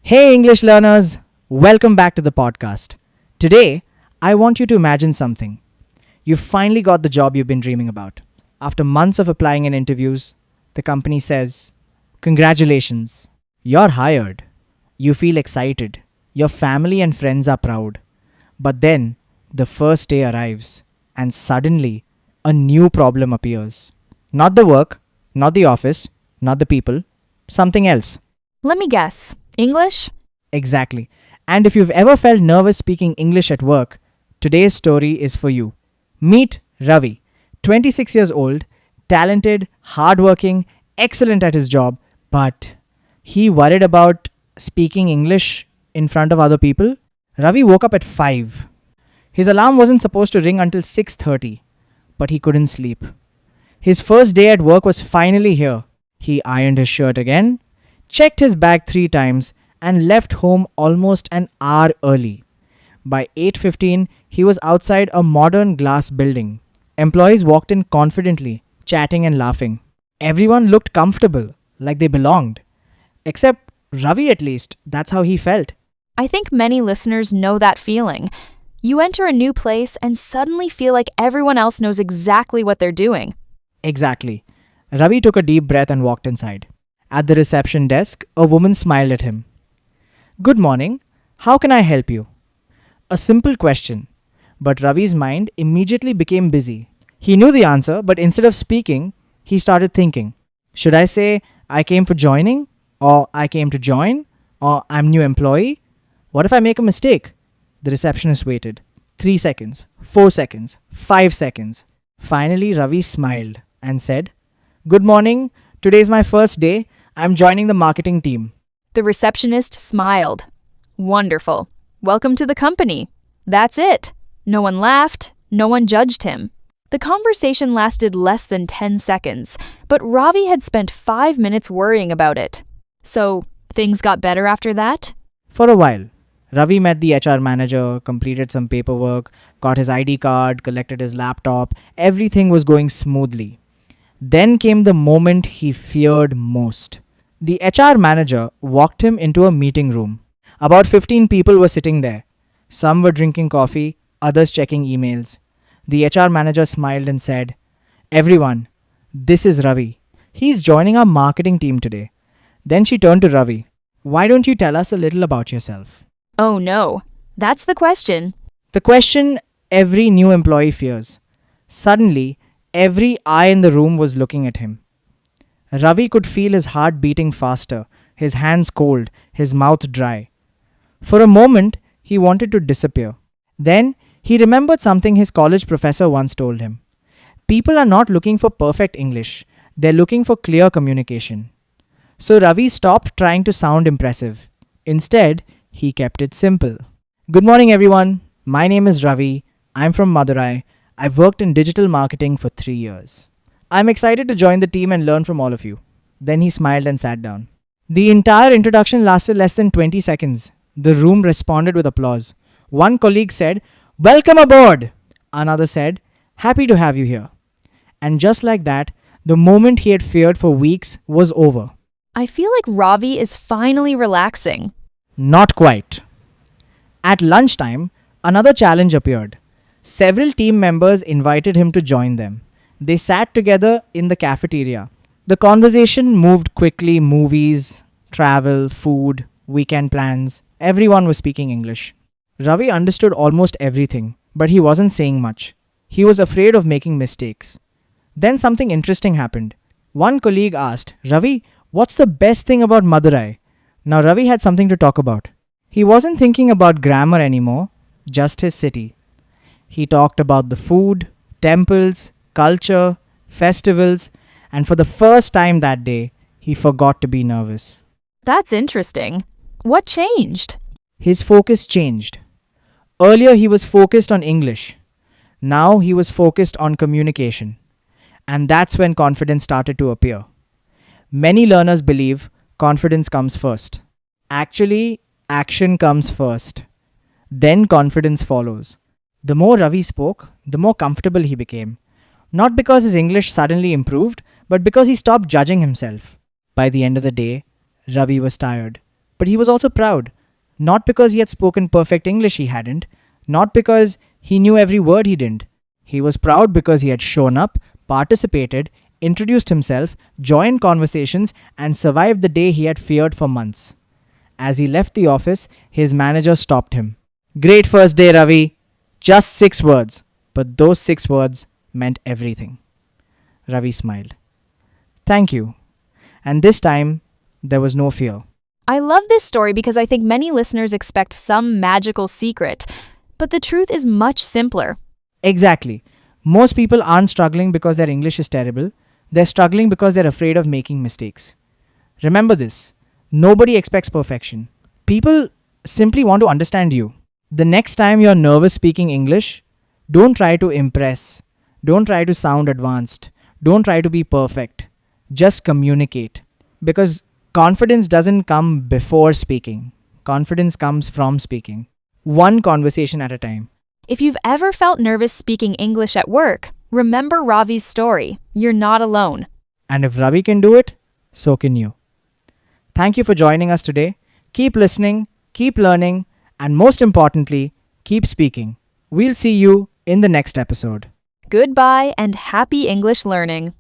Hey, English learners! Welcome back to the podcast. Today, I want you to imagine something. You've finally got the job you've been dreaming about. After months of applying in interviews, the company says, "Congratulations, you're hired." You feel excited. Your family and friends are proud. But then, the first day arrives, and suddenly, a new problem appears. Not the work, not the office, not the people, something else. Let me guess. English? Exactly. And if you've ever felt nervous speaking English at work, today's story is for you. Meet Ravi, 26 years old, talented, hardworking, excellent at his job, but he worried about speaking English in front of other people. Ravi woke up at 5. His alarm wasn't supposed to ring until 6:30, but he couldn't sleep. His first day at work was finally here. He ironed his shirt again, checked his bag 3 times, and left home almost an hour early. By 8:15, he was outside a modern glass building. Employees walked in confidently, chatting and laughing. Everyone looked comfortable, like they belonged. Except Ravi, at least. That's how he felt. I think many listeners know that feeling. You enter a new place and suddenly feel like everyone else knows exactly what they're doing. Exactly. Ravi took a deep breath and walked inside. At the reception desk, a woman smiled at him. "Good morning. How can I help you?" A simple question. But Ravi's mind immediately became busy. He knew the answer, but instead of speaking, he started thinking. Should I say, "I came for joining"? Or "I came to join"? Or "I'm new employee"? What if I make a mistake? The receptionist waited. 3 seconds, 4 seconds, 5 seconds. Finally, Ravi smiled and said, "Good morning. Today's my first day. I'm joining the marketing team." The receptionist smiled. Wonderful. Welcome to the company. That's it. No one laughed. No one judged him. The conversation lasted less than 10 seconds, but Ravi had spent 5 minutes worrying about it. So, things got better after that? For a while, Ravi met the HR manager, completed some paperwork, got his ID card, collected his laptop. Everything was going smoothly. Then came the moment he feared most. The HR manager walked him into a meeting room. About 15 people were sitting there. Some were drinking coffee, others checking emails. The HR manager smiled and said, "Everyone, this is Ravi. He's joining our marketing team today." Then she turned to Ravi. "Why don't you tell us a little about yourself?" Oh no. That's the question. The question every new employee fears. Suddenly, every eye in the room was looking at him. Ravi could feel his heart beating faster, his hands cold, his mouth dry. For a moment, he wanted to disappear. Then, he remembered something his college professor once told him. People are not looking for perfect English, they're looking for clear communication. So Ravi stopped trying to sound impressive. Instead, he kept it simple. "Good morning, everyone. My name is Ravi. I'm from Madurai. I've worked in digital marketing for 3 years. I'm excited to join the team and learn from all of you." Then he smiled and sat down. The entire introduction lasted less than 20 seconds. The room responded with applause. One colleague said, "Welcome aboard." Another said, "Happy to have you here." And just like that, the moment he had feared for weeks was over. I feel like Ravi is finally relaxing. Not quite. At lunchtime, another challenge appeared. Several team members invited him to join them. They sat together in the cafeteria. The conversation moved quickly: movies, travel, food, weekend plans. Everyone was speaking English. Ravi understood almost everything, but he wasn't saying much. He was afraid of making mistakes. Then something interesting happened. One colleague asked, "Ravi, what's the best thing about Madurai?" Now Ravi had something to talk about. He wasn't thinking about grammar anymore, just his city. He talked about the food, temples, culture, festivals, and for the first time that day, he forgot to be nervous. That's interesting. What changed? His focus changed. Earlier, he was focused on English. Now, he was focused on communication. And that's when confidence started to appear. Many learners believe confidence comes first. Actually, action comes first. Then confidence follows. The more Ravi spoke, the more comfortable he became. Not because his English suddenly improved, but because he stopped judging himself. By the end of the day, Ravi was tired, But he was also proud. Not because he had spoken perfect English, he hadn't. Not because he knew every word, he didn't. He was proud because he had shown up, participated, introduced himself, joined conversations, and survived the day he had feared for months. As he left the office, his manager stopped him. Great first day, Ravi. Just 6 words. But those 6 words meant everything. Ravi smiled. Thank you. And this time, there was no fear. I love this story because I think many listeners expect some magical secret, but the truth is much simpler. Exactly. Most people aren't struggling because their English is terrible. They're struggling because they're afraid of making mistakes. Remember this. Nobody expects perfection. People simply want to understand you. The next time you're nervous speaking English, don't try to impress. Don't try to sound advanced. Don't try to be perfect. Just communicate. Because confidence doesn't come before speaking. Confidence comes from speaking. One conversation at a time. If you've ever felt nervous speaking English at work, remember Ravi's story. You're not alone. And if Ravi can do it, so can you. Thank you for joining us today. Keep listening, keep learning, and most importantly, keep speaking. We'll see you in the next episode. Goodbye and happy English learning.